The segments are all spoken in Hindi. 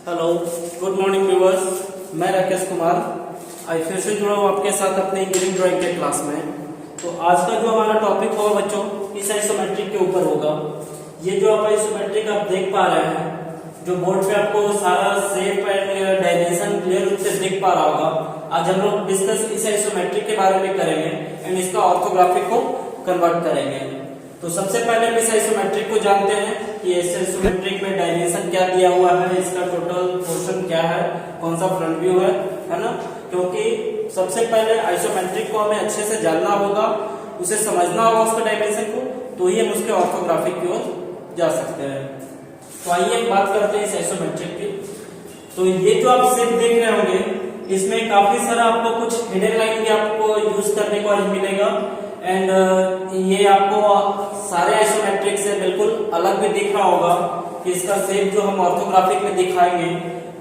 Hello, good morning viewers. मैं राकेश कुमार आज फिर से जुड़ा हूँ आपके साथ अपने इंजीनियरिंग ड्राइंग के क्लास में। तो आज का जो हमारा टॉपिक होगा बच्चों, इस आइसोमेट्रिक के ऊपर होगा। ये जो आप आइसोमेट्रिक आप देख पा रहे हैं, जो बोर्ड पे आपको सारा शेप एंड डायमेंशन क्लियर रूप से दिख पा रहा होगा। आज हम लोग डिस्कस इस आइसोमेट्रिक के बारे में करेंगे एंड इसका ऑर्थोग्राफिक को कन्वर्ट करेंगे। तो सबसे पहले हम इस आइसोमेट्रिक को जानते हैं कि इस आइसोमेट्रिक में डायमेंशन क्या दिया हुआ है, इसका टोटल पोर्शन क्या है, कौन सा फ्रंट व्यू है ना। क्योंकि सबसे पहले आइसोमेट्रिक को हमें अच्छे से जानना होगा, उसे समझना होगा उसका डायमेंशन को, तो ही हम उसके ऑर्थोग्राफिक की ओर जा सकते हैं। तो आइए बात करते हैं इस आइसोमेट्रिक की। तो ये जो आप शेप देख रहे होंगे, इसमें काफी सारा आपको कुछ हिडन लाइन भी आपको यूज करने को आज मिलेगा एंड ये आपको सारे आइसोमेट्रिक से बिल्कुल अलग भी दिख रहा होगा कि इसका शेप जो हम ऑर्थोग्राफिक में दिखाएंगे।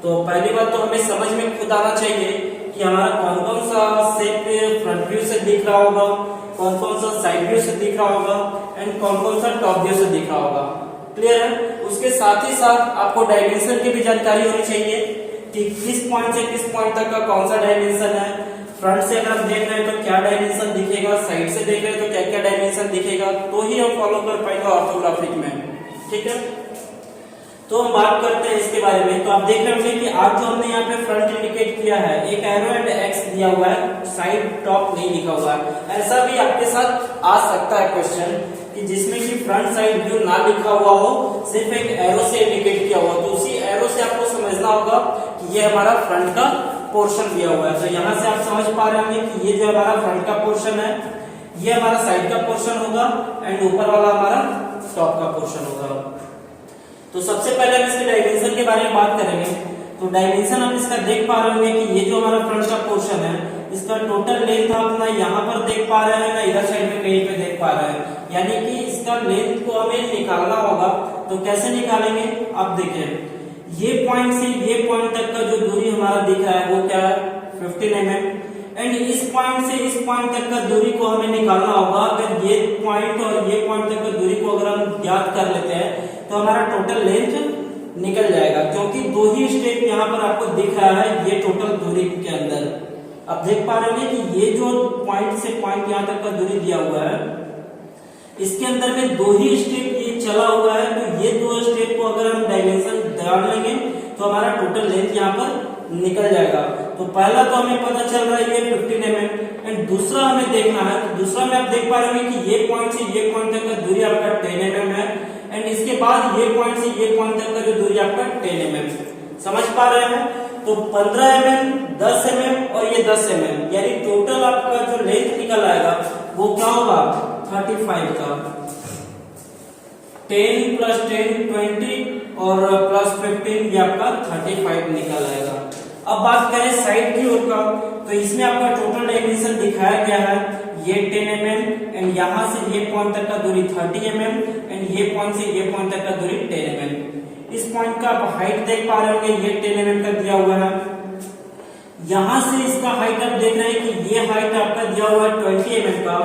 तो पहली बात तो हमें समझ में खुद आना चाहिए कि हमारा कौन कौन सा शेप फ्रंट व्यू से दिख रहा होगा, कौन कौन सा साइड व्यू से दिख रहा होगा एंड कौन कौन सा टॉप व्यू से दिख रहा होगा। क्लियर है? उसके साथ ही साथ आपको डायमेंशन की भी जानकारी होनी चाहिए कि किस पॉइंट से किस पॉइंट तक का कौन सा डायमेंशन है। फ्रंट से अगर हम देख रहे हैं तो क्या डायमेंशन दिखेगा, साइड से देख रहे हैं तो क्या क्या डायमेंशन दिखेगा, तो ही हम फॉलो कर पाएंगे ऑर्थोग्राफिक में। ठीक है, तो हम बात करते हैं इसके बारे में। तो आप देख रहे होंगे कि आज जो हमने यहाँ पे फ्रंट इंडिकेट किया है, एक एरो एंड एक्स दिया हुआ है, साइड टॉप नहीं लिखा हुआ है। ऐसा भी आपके साथ आ सकता है क्वेश्चन कि जिसमें कि फ्रंट साइड व्यू ना लिखा हुआ हो, सिर्फ एक एरो से इंडिकेट किया हुआ, तो उसी एरो से आपको समझना होगा कि ये हमारा फ्रंट का पोर्शन दिया हुआ है। तो यहाँ से आप समझ पा रहे होंगे कि ये जो हमारा फ्रंट का पोर्शन है, ये हमारा साइड का पोर्शन होगा एंड ऊपर वाला हमारा टॉप का पोर्शन होगा। तो सबसे पहले हम इसके डायमेंशन के बारे में बात करेंगे। तो डायमेंशन आप इसका देख पा रहे होंगे कि ये जो हमारा फ्रंट का पोर्शन है, इसका टोटल लेंथ आप ना यहाँ पर देख पा रहे हैं ना इधर साइड में कहीं पे देख पा रहे हैं, यानी कि इसका लेंथ को हमें निकालना होगा। तो कैसे निकालेंगे आप देखें, ये पॉइंट से ये पॉइंट तक का जो दूरी हमारा दिख रहा है वो क्या है 15 mm एंड इस पॉइंट से इस पॉइंट तक का दूरी को हमें निकालना होगा। अगर ये पॉइंट और ये पॉइंट तक का दूरी को अगर हम ज्ञात कर लेते हैं तो हमारा टोटल लेंथ निकल जाएगा, क्योंकि दो ही स्टेप यहाँ पर आपको दिख रहा है ये टोटल दूरी के अंदर। आप देख पा रहे हैं कि ये जो पॉइंट से पॉइंट यहाँ तक का दूरी दिया हुआ है, इसके अंदर में दो ही स्टेप ये चला हुआ है। तो ये दो स्टेप को अगर हम डायमेंशन डाल लेंगे तो हमारा टोटल लेंथ यहाँ पर निकल जाएगा। तो पहला तो हमें पता चल रहा है ये 15 mm एंड दूसरा हमें देखना है। तो दूसरा में आप देख पा रहे हैं कि ये पॉइंट से ये पॉइंट तक का दूरी आपका 10 mm है एंड इसके बाद ये पॉइंट से ये पॉइंट तक का जो दूरी आपका 10 mm। समझ पा रहे हैं? तो 15 mm, 10 mm और ये 10 mm, यानी टोटल आपका जो लेंथ निकल आएगा वो क्या होगा 35 का। 10 प्लस 10 20 और प्लस 15 ये आपका 35 निकल आएगा। अब बात करें साइड की ओर का, तो इसमें आपका टोटल डायमेंशन दिखाया गया है, ये 10 mm एंड यहाँ से ये पॉइंट तक का दूरी 30 mm एंड ये पॉइंट से ये पॉइंट तक का दूरी 10 mm। इस पॉइंट का आप हाइट देख पा रहे होंगे, ये 10 mm का दिया हुआ है। यहाँ से इसका हाइट आप देख रहे हैं कि ये हाइट आपका दिया हुआ है 20 mm का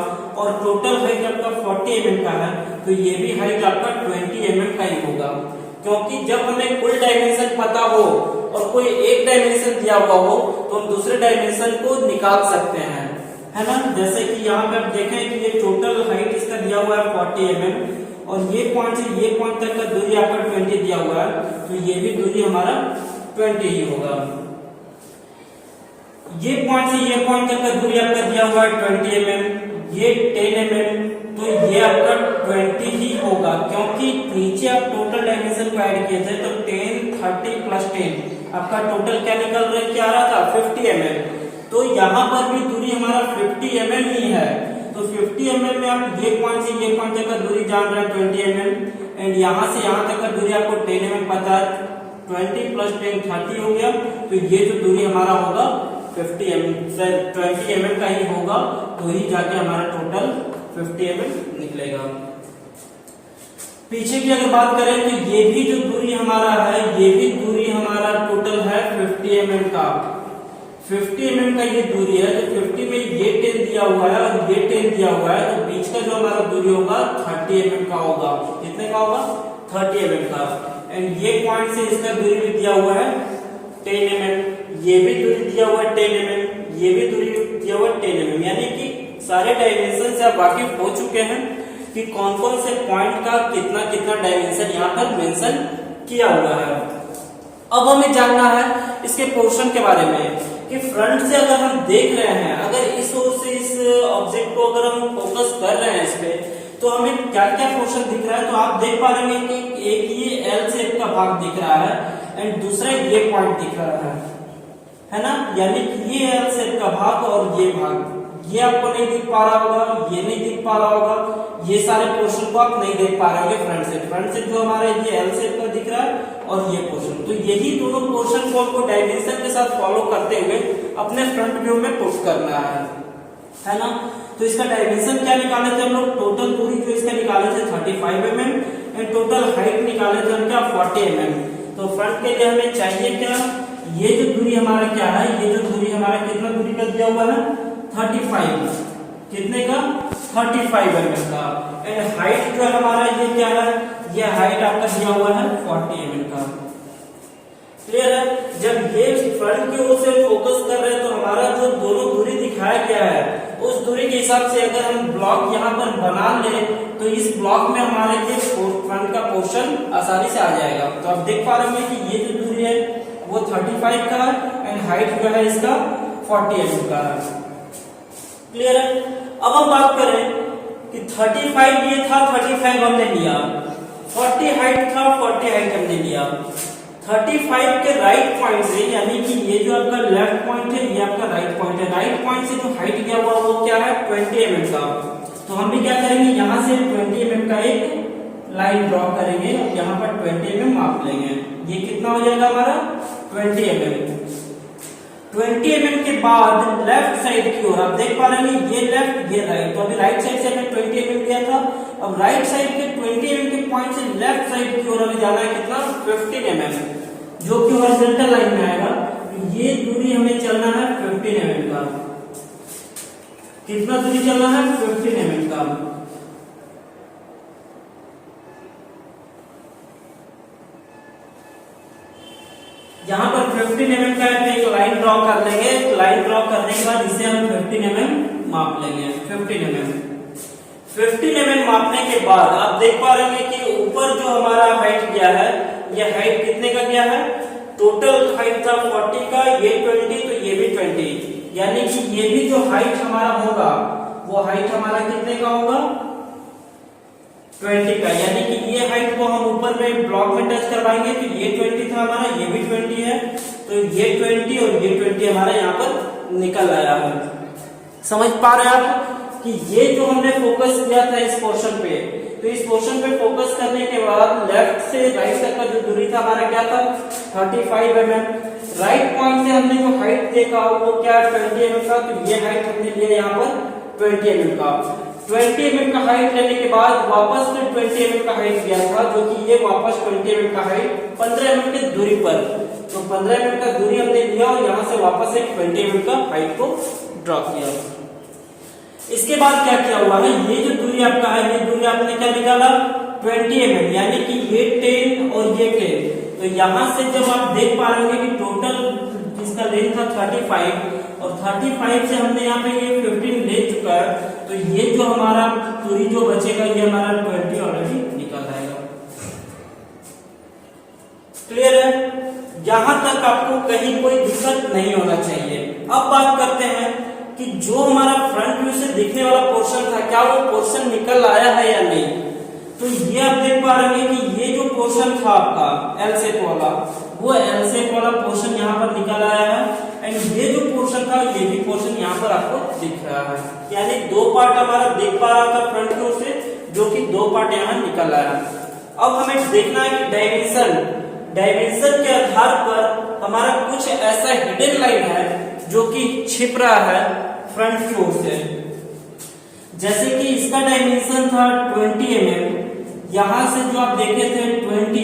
और टोटल हाइट आपका 40 mm का है। तो ये भी हाइट आपका 20 mm का ही होगा, क्योंकि जब हमें कुल डायमेंशन पता हो और कोई एक डायमेंशन दिया हुआ हो तो हम दूसरे डायमेंशन को निकाल सकते हैं, है ना। जैसे कि यहाँ पे आप देखें कि ये टोटल हाइट इसका दिया हुआ है 40 mm और ये पॉइंट से ये पॉइंट तक का दूरी आपका 20 दिया हुआ है, तो ये भी दूरी हमारा 20 ही होगा। ये पॉइंट से ये पॉइंट तक का दूरी आपका दिया हुआ है 20 mm, ये 10 mm, तो ये आपका 20 ही होगा, क्योंकि नीचे आप टोटल डायमेंशन को ऐड किए थे तो 10, 30 प्लस 10 आपका टोटल क्या निकल रहा है, क्या आ रहा था 50 mm। तो यहाँ पर भी दूरी हमारा 50 mm ही है। तो 50 mm में आप ये पॉइंट से ये पॉइंट तक का दूरी जान रहे हैं 20 mm एंड यहाँ से यहाँ तक का दूरी आपको 10 mm पता है, 20 प्लस 10 30 हो गया। तो ये जो दूरी हमारा होगा 50 mm 20 mm का ही होगा, तो ही जाके हमारा टोटल 50 mm निकलेगा। पीछे की अगर बात करें तो ये भी जो दूरी हमारा है, ये भी दूरी हमारा टोटल है 50 mm का। 50 mm का ये दूरी है, तो 50 में ये 10 दिया हुआ है और ये 10 दिया हुआ है, तो बीच का जो हमारा दूरी होगा 30 mm का होगा। कितने का होगा 30 mm का। एंड ये पॉइंट से इसका दूरी भी दिया हुआ है 10 mm, ये भी दूरी दिया हुआ है 10 mm, ये भी दूरी दिया हुआ है 10 mm। यानी कि सारे डायमेंशन से आप वाकिफ हो चुके हैं कि कौन कौन से पॉइंट का कितना कितना डायमेंशन यहाँ पर मेंशन किया हुआ है। अब हमें जानना है इसके पोर्शन के बारे में कि फ्रंट से अगर हम देख रहे हैं, अगर इस ओर से इस ऑब्जेक्ट को अगर हम फोकस कर रहे हैं इस पे, तो हमें क्या क्या पोर्शन दिख रहा है। तो आप देख पा रहे हैं कि एक ये एल शेप का भाग दिख रहा है एंड दूसरा ये पॉइंट दिख रहा है ना। यानी कि ये एल शेप का भाग और ये भाग, ये आपको नहीं दिख पा रहा होगा, ये नहीं दिख पा रहा होगा, ये सारे पोर्शन को आप नहीं देख पा रहे होंगे फ्रंट से। फ्रंट से जो हमारा ये एल शेप का दिख रहा है और ये पोर्शन, तो यही दोनों पोर्शन को आपको डायमेंशन के साथ फॉलो करते हुए अपने फ्रंट व्यू में पुट करना है ना। तो इसका डायमेंशन क्या निकाले थे हम लोग, टोटल दूरी जो इसका निकाले थे 35 mm एंड टोटल हाइट निकाले थे हम क्या 40 mm। तो फ्रंट के लिए हमें चाहिए क्या, ये जो दूरी हमारा क्या है, ये जो दूरी हमारा कितना दूरी का दिया हुआ है 35, कितने का 35 mm का। एंड हाइट जो हमारा ये क्या है, ये हाइट आपका दिया हुआ है 40 mm का। क्लियर है। जब ये फ्रंट की ओर से फोकस कर रहे हैं तो हमारा जो दोनों दूरी दिखाया गया है उस दूरी के हिसाब से अगर हम ब्लॉक यहाँ पर बना ले तो इस ब्लॉक में हमारे ये फ्रंट का पोर्शन आसानी से आ जाएगा। तो आप देख पा रहे हैं कि ये जो दूरी है वो 35 का है एंड हाइट जो है इसका 40 mm का है। क्लियर है। अब हम बात करें कि 35 ये था, 35 हमने लिया, 40 हाइट था, 40 हाइट हमने लिया। 35 के राइट पॉइंट से, यानी कि ये जो आपका लेफ्ट पॉइंट है ये आपका राइट पॉइंट है, राइट पॉइंट से जो हाइट गया हुआ वो क्या है 20 mm का। तो हम भी क्या करेंगे, यहाँ से 20 mm का एक लाइन ड्रॉ करेंगे और यहाँ पर 20 mm माप लेंगे। ये कितना हो जाएगा हमारा 20 mm। 20 mm के बाद लेफ्ट साइड की ओर आप देख पा रहे हैं ये लेफ्ट ये राइट, तो अभी राइट साइड से हमने 20 mm लिया था। अब राइट साइड के 20 mm के पॉइंट से लेफ्ट साइड की ओर हमें जाना है कितना 15 mm, जो कि हॉरिजॉन्टल लाइन में आएगा। ये दूरी हमें चलना है 15 mm का। कितना दूरी चलना है 15 mm का। यहाँ पर 15 mm का एक लाइन ड्रॉ कर लेंगे। लाइन ड्रॉ करने के बाद इसे हम 15 mm माप लेंगे। 15 mm मापने के बाद आप देख पा रहे हैं कि ऊपर जो हमारा हाइट गया है, ये हाइट कितने का गया है, टोटल हाइट था 40 का, ये 20 तो ये भी 20, यानी कि ये भी जो हाइट हमारा होगा वो हाइट हमारा कितने का होगा 20 का। यानी कि ये हाइट को हम ऊपर में ब्लॉक में टच करवाएंगे तो ये 20 था हमारा, ये भी 20 है, तो ये 20 और ये 20 हमारा यहाँ पर निकल आया है। समझ पा रहे हैं आप कि ये जो हमने फोकस किया था इस पोर्शन पे, तो इस पोर्शन पे फोकस करने के बाद लेफ्ट से राइट तक का जो दूरी था हमारा क्या था 35 mm। राइट पॉइंट से हमने जो हाइट देखा वो क्या 20 mm का, तो ये हाइट हमने लिया यहाँ पर 20 mm का। 20 mm का हाइट लेने के बाद वापस में 20 mm का हाइट गया था, जो कि ये वापस 20 mm का हाइट 15 mm की दूरी पर, तो 15 mm का दूरी हमने लिया और यहाँ से वापस एक 20 mm का हाइट को ड्रॉ किया। इसके बाद क्या किया हुआ है, ये जो दूरी आपका है ये दूरी आपने क्या निकाला 20 mm, यानी कि ये 10 और ये 10, तो यहाँ से जब आप देख पा रहे हैं कि टोटल इसका लेंथ था 35 और 35 से हमने यहाँ पे ये 15 ले चुका है, तो ये जो हमारा दूरी जो बचेगा ये हमारा 20 ऑलरेडी निकल आएगा। क्लियर है। यहाँ तक आपको कहीं कोई दिक्कत नहीं होना चाहिए। अब बात करते हैं कि जो हमारा फ्रंट व्यू से दिखने वाला पोर्शन था क्या वो पोर्शन निकल आया है या नहीं। तो ये आप देख पा रहे हैं कि ये जो पोर्शन था आपका एल शेप वाला, वो एल शेप वाला पोर्शन यहाँ पर निकल आया है एंड ये जो पोर्शन था ये भी पोर्शन यहाँ पर आपको दिख रहा है, यानी दो पार्ट हमारा देख पा रहा था फ्रंट व्यू से, जो कि दो पार्ट यहाँ निकल आया। अब हमें देखना है कि डायमेंशन के आधार पर हमारा कुछ ऐसा हिडन लाइन है जो कि छिप रहा है फ्रंट की ओर से। जैसे कि इसका डायमेंशन था 20 mm, यहां से जो आप देखे थे 20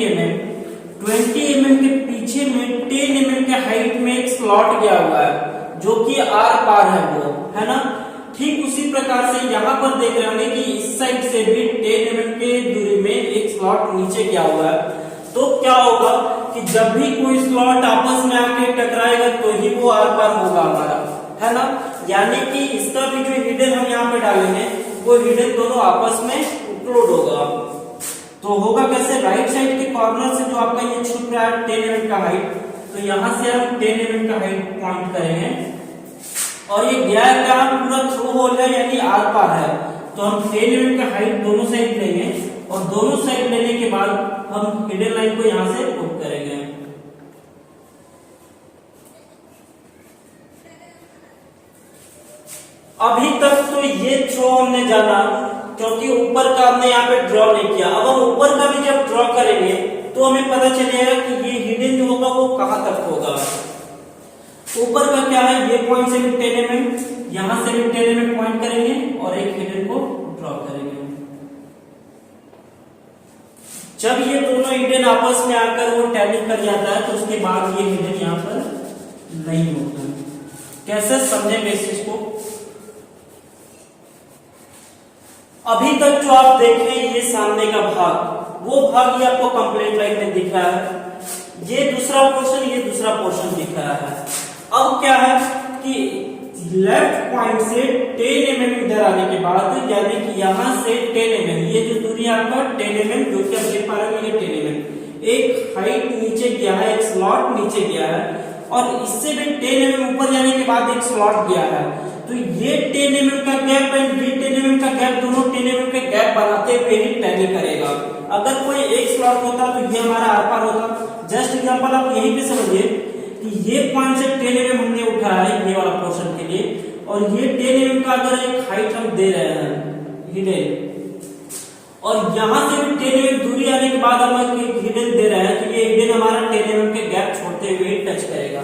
mm के पीछे में 10 mm के हाइट में एक स्लॉट गया हुआ है जो कि आर पार है वो, है ना। ठीक उसी प्रकार से यहाँ पर देख रहे होंगे कि इस साइड से भी 10 mm के दूरी में एक स्लॉट नीचे गया हुआ है। तो क्या होगा कि जब भी कोई स्लॉट आपस में आके टकराएगा तो ही वो आर पार होगा हमारा, है ना। यानी कि इसका भी जो हिडन हम यहाँ पे डालेंगे वो हिडन दोनों आपस में इंक्लूड होगा। तो होगा कैसे, राइट साइड के कॉर्नर से जो आपका ये छूट रहा है 10 mm का हाइट, तो यहाँ से हम 10 mm का हाइट पॉइंट करेंगे और ये गया क्या पूरा थ्रू होल है यानी आर पार है। तो हम 10 mm का हाइट दोनों साइड लेंगे और दोनों साइड लेने के बाद हम हिडन लाइन को यहाँ से पुट करेंगे। अभी तक तो ये थ्रो हमने जाना क्योंकि ऊपर का हमने यहाँ पे ड्रॉ नहीं किया। अब हम ऊपर का भी जब ड्रॉ करेंगे तो हमें पता चलेगा कि ये हिडन जो होगा वो कहां तक होगा। ऊपर का क्या है, ये पॉइंट से भी 10 mm, यहां से भी 10 mm पॉइंट करेंगे और एक हिडन को ड्रॉ करेंगे। जब ये दोनों हिडन आपस में आकर वो टैली कर जाता है तो उसके बाद ये हिडन यहाँ पर नहीं होता। कैसे समझेंगे इस चीज को। अभी तक जो आप देख रहे हैं ये सामने का भाग, वो भाग ये आपको कंप्लीट लाइन में दिख रहा है। ये दूसरा पोर्शन, ये दूसरा पोर्शन दिख रहा है। अब क्या है कि लेफ्ट पॉइंट से 10 mm इधर आने के बाद यानी कि यहाँ से 10 mm, ये जो दूरी आपका 10 mm जो कि आप देख पा रहे हैं 10 mm, एक हाइट नीचे गया है, एक स्लॉट नीचे गया है और इससे भी 10 mm ऊपर जाने के बाद एक स्लॉट गया है। तो ये 10 mm का गैप एंड ये 10 mm का गैप, दोनों 10 mm के गैप बनाते हुए ही टैली करेगा। अगर कोई एक स्लॉट होता तो ये हमारा आर पार होता। जस्ट एग्जांपल आप यहीं पे समझिए कि ये पॉइंट से 10 mm हमने उठाया है ये वाला पोर्शन के लिए और ये 10 mm का अगर एक हाइट हम दे रहे हैं हिडन और यहां से भी 10 mm दूरी आने के बाद हम एक हिडन दे रहे हैं तो ये हिडन हमारा 10 mm के गैप छोड़ते हुए टच करेगा,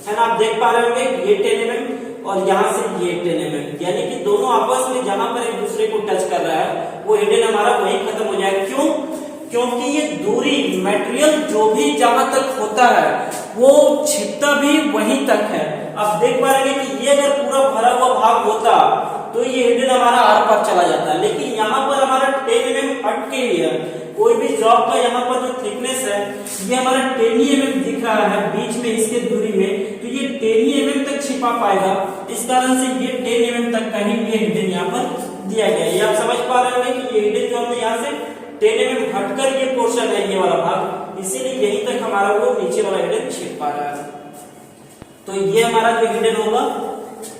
है ना। आप देख पा रहे होंगे ये 10 mm और यहाँ से ये 10 mm, यानी कि दोनों आपस में जहां पर एक दूसरे को टच कर रहा है वो हिडन हमारा वहीं खत्म हो जाएगा। क्यों? क्योंकि ये दूरी मटेरियल जो भी जहां तक होता है वो छिपता भी वहीं तक है। आप देख पा रहे हैं कि ये अगर पूरा भरा हुआ भाग होता तो ये हिडन हमारा आर पार चला जाता है, लेकिन यहाँ पर हमारा 10 mm हट के ही है। कोई भी जॉब का यहाँ पर जो थिकनेस है ये हमारा 10 mm दिख रहा है बीच में इसके दूरी में, तो ये 10 mm तक छिपा पाएगा। इस कारण से ये 10 mm तक कहीं ये हिडन यहाँ पर दिया गया है। ये आप समझ पा रहे होंगे कि ये हिडन जो हमने यहाँ से 10 mm हटकर ये पोर्शन है ये वाला भाग, इसीलिए यहीं तक हमारा वो नीचे वाला हिडन छिप पा रहा है। तो ये हमारा जो हिडन होगा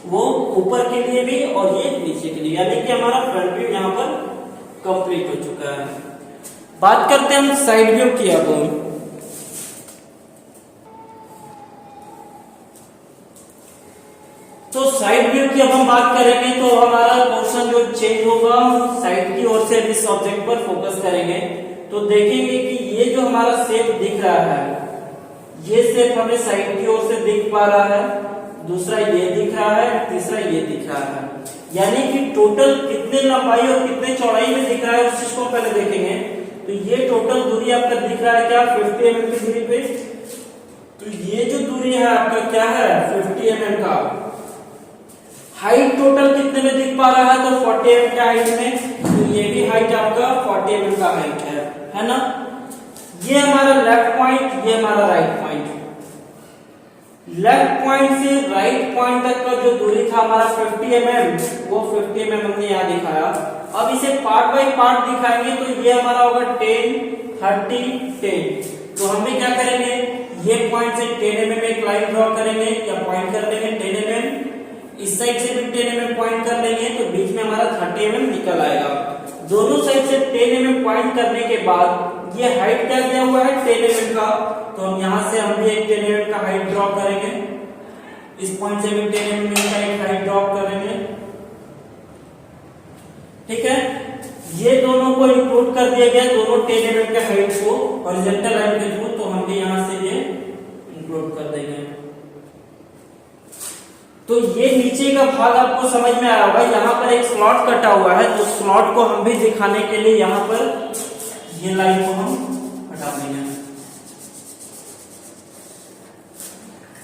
वो ऊपर के लिए भी और ये नीचे के लिए, यानी कि हमारा फ्रंट व्यू यहाँ पर कंप्लीट हो चुका है। बात करते हैं हम साइड व्यू की। अब तो साइड व्यू की अब हम बात करेंगे तो हमारा पोर्शन जो चेंज होगा साइड की ओर से इस ऑब्जेक्ट पर फोकस करेंगे तो देखेंगे कि ये जो हमारा शेप दिख रहा है ये शेप हमें साइड की ओर से दिख पा रहा है, दूसरा ये दिख रहा है, तीसरा ये दिख रहा है। यानी कि टोटल कितने लंबाई और कितने चौड़ाई में दिख रहा है उस चीज को पहले देखेंगे। तो ये टोटल दूरी आपका दिख रहा है क्या 50 mm की दूरी पे। तो ये जो दूरी है आपका क्या है 50 mm का। हाइट टोटल कितने में दिख पा रहा है तो 40 mm का हाइट में, तो ये भी हाइट आपका 40 mm का हाइट है ना। ये हमारा लेफ्ट पॉइंट, ये हमारा राइट पॉइंट। लेफ्ट पॉइंट से राइट पॉइंट तक का जो दूरी था हमारा 50 mm, वो 50 mm हमने यहाँ दिखाया। अब इसे पार्ट बाय पार्ट दिखाएंगे तो ये हमारा होगा 10, 30, 10। तो हम भी क्या करेंगे, ये पॉइंट से 10 mm एक लाइन ड्रॉ करेंगे या पॉइंट कर लेंगे 10 mm, इस साइड से भी 10 mm पॉइंट कर लेंगे तो बीच में हमारा 30 mm निकल आएगा। दोनों साइड से 10 mm पॉइंट करने के बाद ये हाइट क्या दिया हुआ है 10 mm का, तो हम यहाँ से हम भी एक 10 mm का हाइट ड्रॉ करेंगे। इस पॉइंट से भी 10 mm का एक हाइट ड्रॉ करेंगे, ठीक है। ये दोनों को इंक्लूड कर दिया गया, दोनों 10 mm के हाइट को हॉरिजॉन्टल लाइन के थ्रू, तो हम भी यहाँ से ये इंक्लूड कर देंगे। तो ये नीचे का भाग आपको समझ में आया होगा, यहाँ पर एक स्लॉट कटा हुआ है, तो स्लॉट को हम भी दिखाने के लिए यहाँ पर ये लाइन को हम हटा देंगे।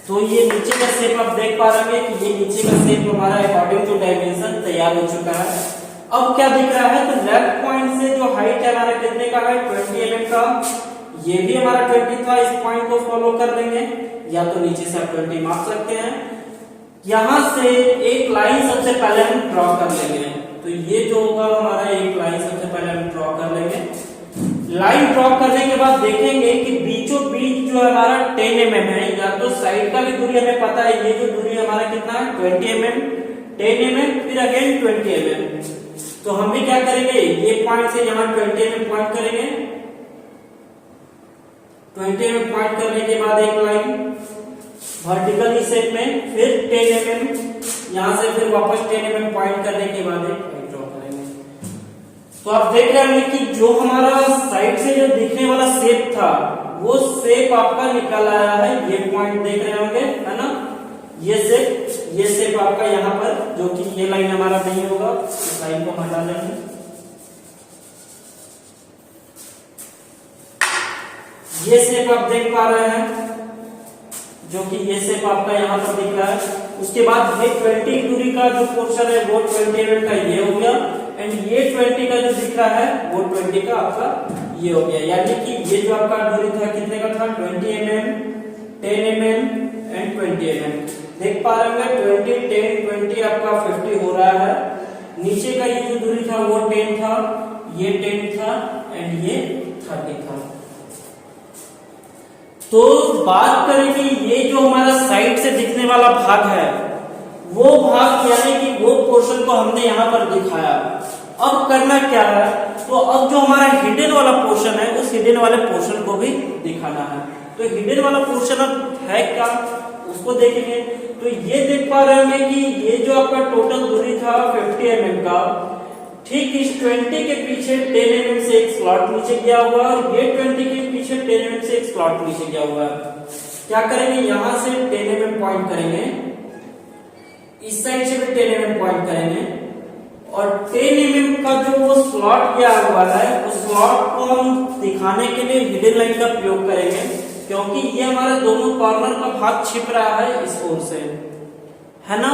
तो ये नीचे का शेप आप देख पा रहे हैं कि ये नीचे का शेप हमारा अकॉर्डिंग टू डायमेंशन तैयार हो चुका है। अब क्या दिख रहा है, तो लेफ्ट पॉइंट से जो हाइट है हमारा कितने का है, 20 mm का। ये भी हमारा 20 था, इस पॉइंट को फॉलो कर लेंगे, या तो नीचे से आप 20 मार्क सकते हैं। यहां से एक लाइन सबसे पहले हम ड्रॉ कर लेंगे, तो ये जो होगा हमारा एक लाइन सबसे पहले हम ड्रॉ कर लेंगे। लाइन ड्रॉ करने के बाद देखेंगे कि बीचों बीच जो हमारा 10 mm है, या तो साइड का भी दूरी हमें पता है, ये जो दूरी हमारा कितना है 20 mm, 10 mm, फिर अगेन 20 mm। तो हम भी क्या करेंगे, ये पॉइंट से यहाँ 20 mm पॉइंट करेंगे, 20 mm पॉइंट करने के बाद एक लाइन वर्टिकली शेप में, फिर 10 mm, यहाँ से फिर वापस 10 mm पॉइंट करने के बाद एक लाइन ड्रॉ करेंगे। तो आप देख रहे हैं कि जो हमारा साइड से जो दिखने वाला शेप था वो शेप आपका निकल आया है, ये पॉइंट देख रहे होंगे, है ना, ये शेप आपका यहाँ पर, जो कि ये लाइन हमारा नहीं होगा, इस लाइन को हटा लेंगे। ये शेप आप देख पा रहे हैं, जो कि ये शेप आपका यहाँ पर दिख रहा है। उसके बाद ये 20 दूरी का जो पोर्शन है वो 20 mm का ये हो गया, एंड ये 20 का जो दिख रहा है वो 20 का आपका ये हो गया। यानी कि ये जो आपका दूरी था कितने का था, 20 mm, 10 mm एंड 20 mm। देख पा रहे हैं 20, 10, 20 आपका 50 हो रहा है। नीचे का ये जो दूरी था वो 10 था, ये 10 था एंड ये 30 था। तो बात करें कि ये जो हमारा साइड से दिखने वाला भाग है, वो भाग यानी कि वो पोर्शन को हमने यहाँ पर दिखाया। अब करना क्या है, तो अब जो हमारा हिडन वाला पोर्शन है उस हिडन वाले पोर्शन को भी दिखाना है। तो हिडन वाला पोर्शन अब है क्या, उसको देखेंगे। तो ये देख पा रहे होंगे कि ये जो आपका टोटल दूरी था 50 mm का, ठीक इस 20 के पीछे 10 mm से एक स्लॉट नीचे गया हुआ है, और ये 20 के पीछे 10 mm से एक स्लॉट नीचे गया हुआ है। क्या करेंगे, यहां से 10 mm पॉइंट करेंगे, इस साइड से भी 10 mm पॉइंट करेंगे, और 10 mm का जो वो स्लॉट गया हुआ है उस स्लॉट को हम दिखाने के लिए हिडन लाइन का प्रयोग करेंगे, क्योंकि ये हमारे दोनों कॉर्नर का भाग छिप रहा है इस ओर से, है ना।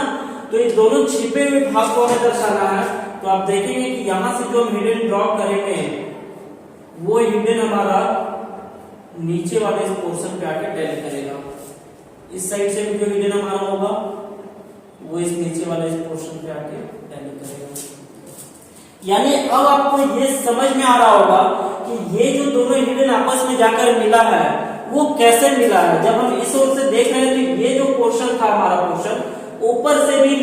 तो ये दोनों छिपे हुए भाग को हमें दर्शाना है। तो आप देखेंगे कि यहां से जो हम हिडन ड्रॉ करेंगे वो हिडन हमारा नीचे वाले इस पोर्शन पे आके टैली करेगा। इस साइड से भी जो हिडन हमारा होगा वो इस नीचे वाले इस पोर्शन पे आके टैली करेगा। यानी अब आपको ये समझ में आ रहा होगा कि ये जो दोनों हिडन आपस में जाकर मिला है वो कैसे मिला है। जब हम इस ओर से देख रहे हैं तो ये जो पोर्शन था हमारा पोर्शन, ऊपर से भी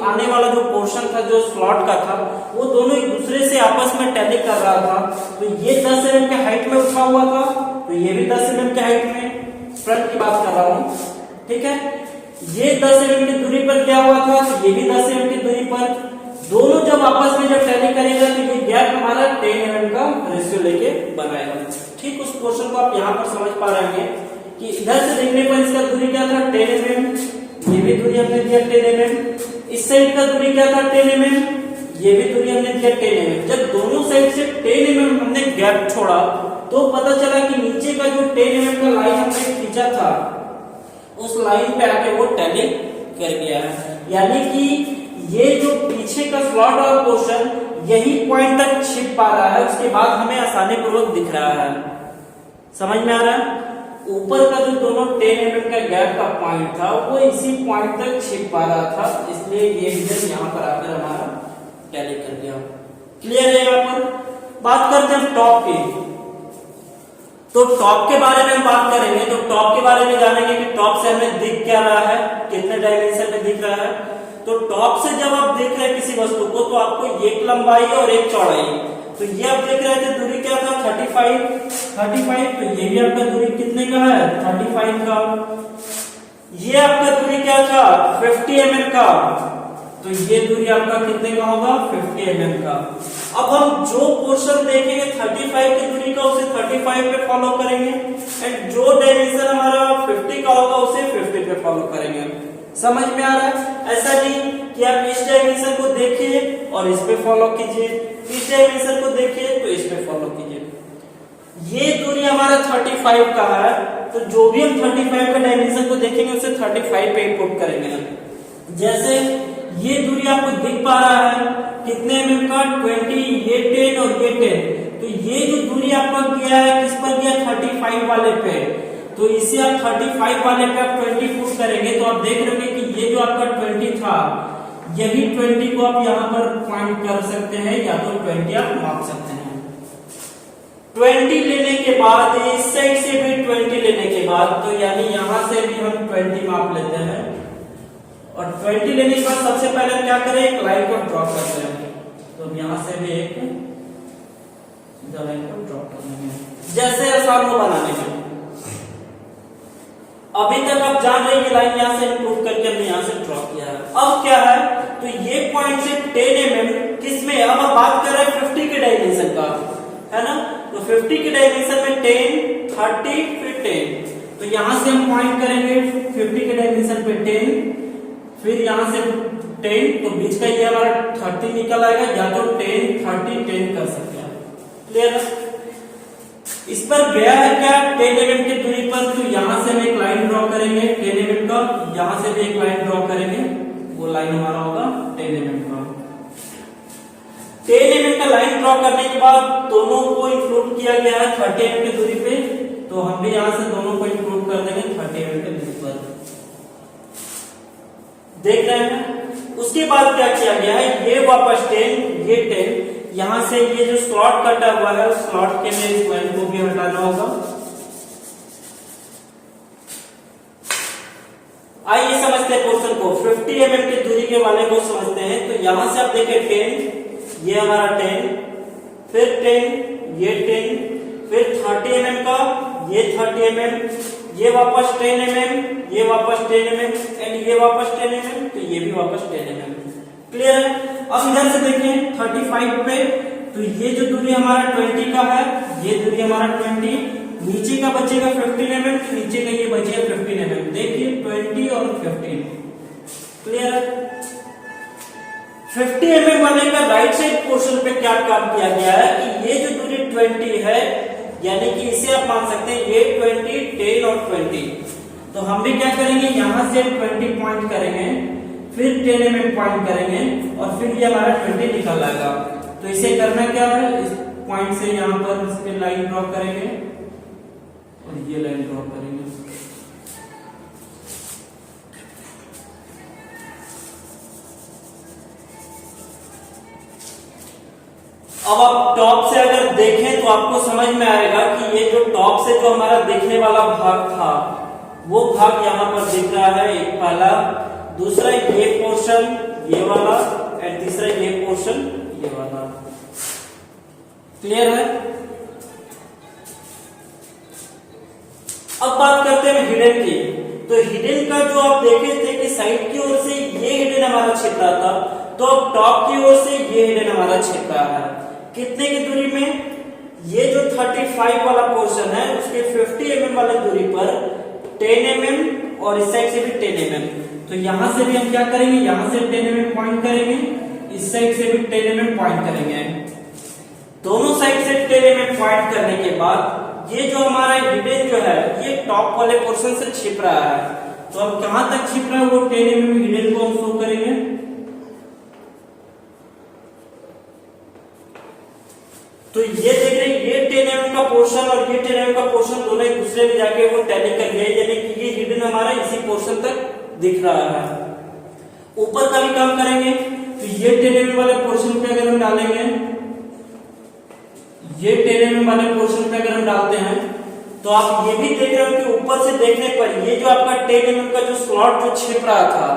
आने वाला जो पोर्शन था जो स्लॉट का था, वो दोनों एक दूसरे से आपस में टैली कर रहा था। तो ये 10 mm के हाइट में उठा हुआ था, तो ये भी 10 mm के हाइट में, फ्रंट की बात कर रहा हूं, ठीक है। ये 10 mm की दूरी पर गया हुआ था, तो ये भी 10 mm की दूरी पर। दोनों जब आपस में जब टैली करेगा तो ये गैप हमारा 10 mm का रेशियो लेके बनाएगा। ठीक उस पोर्शन को आप यहाँ पर समझ पा रहे हैं कि इधर से देखने पर इसका दूरी क्या था 10 mm, ये भी दूरी हमने दिया 10 mm, इस साइड का दूरी क्या था 10 mm, ये भी दूरी हमने दिया 10 mm। जब दोनों साइड से 10 mm हमने गैप छोड़ा तो पता चला कि नीचे का जो 10 mm का लाइन हमने खींचा था उस लाइन पे आके वो टैली कर गया है। यानी कि ये जो पीछे का स्लॉट वाला पोर्शन यही पॉइंट तक छिप पा रहा है, उसके बाद हमें आसानी पूर्वक दिख रहा है। समझ में आ रहा है, ऊपर का जो दोनों 10 mm का गैप का पॉइंट था वो इसी पॉइंट तक छिप पा रहा था, इसलिए ये हिडन यहाँ पर आकर हमारा टैली कर दिया। क्लियर है। यहाँ पर बात करते हैं टॉप की। तो टॉप के बारे में हम बात करेंगे, तो टॉप के बारे में जानेंगे कि टॉप से हमें दिख क्या रहा है, कितने डायमेंशन में दिख रहा है। तो टॉप से जब आप देख रहे हैं किसी वस्तु को तो आपको एक लंबाई और एक चौड़ाई, तो ये आप देख रहे थे दूरी क्या था 35, तो ये भी आपका दूरी कितने का है 35 का। ये आपका दूरी क्या था 50 mm का, तो ये दूरी आपका कितने का होगा 50 mm का। अब हम जो पोर्शन देखेंगे 35 की दूरी का उसे 35 पे फॉलो करेंगे, एंड जो डायमेंशन हमारा 50 का होगा उसे 50 पे फॉलो करेंगे। समझ में आ रहा है। ऐसा नहीं कि आप इस डायमेंशन को देखिए और इस पे फॉलो कीजिए, इस डायमेंशन को देखिए तो इस पे फॉलो कीजिए। ये दूरी हमारा 35 का है, तो जो भी हम 35 का डायमेंशन को देखेंगे उसे 35 पे इनपुट करेंगे। जैसे ये दूरी आपको दिख पा रहा है कितने mm का 20, ये 10 और ये 10, तो ये जो दूरी आपका किया है किस पर किया 35 वाले पे, तो इसे आप 35 वाले पे आप 20 पुट करेंगे तो आप देख रहे होंगे कि ये जो आपका 20 था यही 20 को आप यहाँ पर पॉइंट कर सकते हैं या तो 20 आप माप सकते हैं। 20 लेने के बाद इस साइड से भी 20 लेने के बाद, तो यानी यहां से भी हम 20 माप लेते हैं और 20 लेने के बाद सबसे पहले हम क्या करें, एक लाइन को ड्रॉ करते हैं। तो यहां से भी एक लाइन को ड्रॉ कर लेंगे जैसे आसान हो बनाने में। अभी तक आप जान रहे हैं कि लाइन यहां से इंक्लूड करके हमने यहां से ड्रॉ किया है। अब क्या है, तो ये पॉइंट से 10 mm किसमें, अब हम बात कर रहे हैं 50 के डायमेंशन का, है ना, तो 50 के डायमेंशन में 10, 30 फिर 10, तो यहां से हम पॉइंट करेंगे 50 के डायमेंशन पे 10, फिर यहां से 10, तो बीच का ये हमारा 30 निकल आएगा, या तो 10, 30, 10 कर सकते हैं। क्लियर है? इस पर गया है क्या 10 mm की दूरी पर, तो यहां से हम एक लाइन ड्रॉ करेंगे 10 mm का, यहां से भी एक लाइन ड्रॉ करेंगे, वो लाइन हमारा होगा 10 mm का। 10 mm का लाइन ड्रॉ करने के बाद दोनों को इंक्लूड किया गया है 30 mm की दूरी पे, तो हम भी यहां से दोनों को इंक्लूड कर देंगे 30 mm की दूरी पर। देख रहे हैं? उसके बाद क्या किया गया है, ये वापस 10, ये 10, यहां से ये जो स्लॉट कटा हुआ है उस स्लॉट के लिए इस लाइन को भी हटाना होगा। आइए समझते हैं क्वेश्चन को, 50 mm की दूरी के वाले को समझते हैं। तो यहां से आप देखें 10, ये हमारा 10, फिर 10, ये 10, फिर 30 mm का, ये 30 mm, ये वापस 10 mm, ये वापस 10 mm एंड ये वापस 10 mm, तो ये भी वापस 10 mm। क्लियर है? अब इधर से देखें 35 पे, तो ये जो दूरी हमारा 20 का है, ये दूरी हमारा 20, नीचे का बचेगा 15 mm, तो नीचे का ये बचेगा 15 mm। देखिए 20 और 15। क्लियर है? 50 mm वाले का राइट साइड पोर्शन पे क्या काम किया गया है कि ये जो दूरी 20 है, यानी कि इसे आप मान सकते हैं ये 20, 10 और 20, तो हम भी क्या करेंगे, यहां से 20 पॉइंट करेंगे, फिर 10 mm पॉइंट करेंगे और फिर ये हमारा 20 निकल आएगा। तो इसे करना क्या है, इस पॉइंट से यहां पर इस पे लाइन ड्रॉ करेंगे और ये लाइन ड्रॉ करेंगे। अब आप टॉप से अगर देखें तो आपको समझ में आएगा कि ये जो टॉप से जो हमारा देखने वाला भाग था वो भाग यहां पर दिख रहा है, एक पहला, दूसरा ये पोर्शन ये वाला और तीसरा ये पोर्शन ये वाला। क्लियर है? अब बात करते हैं हिडन की। तो हिडन का जो आप देखे थे कि साइड की ओर से ये हिडन हमारा छिप रहा था, तो अब टॉप की ओर से ये हिडन हमारा छिप रहा है। कितने की दूरी में? ये जो 35 वाला पोर्शन है उसके 50 mm वाली दूरी पर 10 mm और इस साइड से भी 10 mm। तो यहां से भी हम क्या करेंगे, यहां से 10 mm पॉइंट करेंगे, इस साइड से भी 10 mm पॉइंट करेंगे। दोनों साइड से 10 mm पॉइंट करने के बाद ये जो हमारा हिडन जो है ये टॉप वाले पोर्शन से छिप रहा है, तो अब कहां तक छिप रहा है वो 10 mm हिडन को हम शो करेंगे। तो ये देख रहे हैं ये 10 mm का पोर्शन और ये 10 mm का पोर्शन दोनों एक दूसरे में जाके वो टैली कर गए, यानी कि ये हिडन हमारा इसी पोर्शन तक दिख रहा है। ऊपर का भी काम करेंगे, तो ये 10 mm वाले पोर्शन पे अगर हम डालेंगे, ये 10 mm वाले पोर्शन पे अगर हम डालते हैं, तो आप ये भी देख रहे हो कि ऊपर से देखने पर ये जो आपका 10 mm का जो स्लॉट जो छिप रहा था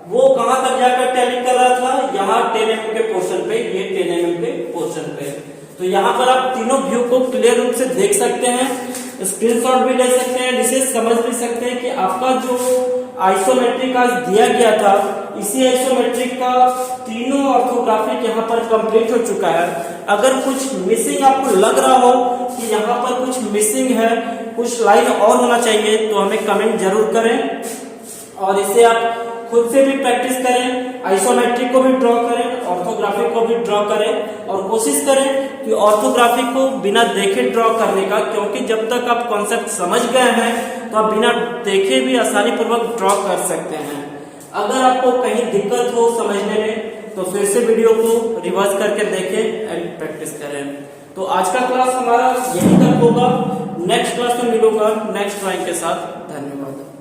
वो कहां तक जाकर टैली कर रहा था, यहाँ 10 mm के पोर्शन पे, ये 10 mm के पोर्शन पे। तो यहाँ पर आप तीनों व्यू को क्लियर रूप से देख सकते हैं, स्क्रीनशॉट भी ले सकते हैं, इसे समझ भी सकते हैं कि आपका जो आइसोमेट्रिक आज दिया गया था, इसी आइसोमेट्रिक का तीनों ऑर्थोग्राफिक यहाँ पर कंप्लीट हो चुका है। अगर कुछ मिसिंग आपको लग रहा हो कि यहाँ पर कुछ मिसिंग है, कुछ लाइन और होना चाहिए, तो हमें कमेंट जरूर करें और इसे आप खुद से भी प्रैक्टिस करें, आइसोमेट्रिक को भी ड्रॉ करें, ऑर्थोग्राफिक को भी ड्रॉ करें और कोशिश करें कि ऑर्थोग्राफी को बिना देखे ड्रॉ करने का, क्योंकि जब तक आप कॉन्सेप्ट समझ गए हैं तो आप बिना देखे भी आसानी पूर्वक ड्रॉ कर सकते हैं। अगर आपको कहीं दिक्कत हो समझने में तो फिर से वीडियो को रिवर्स करके देखें एंड प्रैक्टिस करें। तो आज का क्लास हमारा यहीं तक होगा। नेक्स्ट क्लास में मिलूंगा नेक्स्ट ड्राइंग के साथ। धन्यवाद।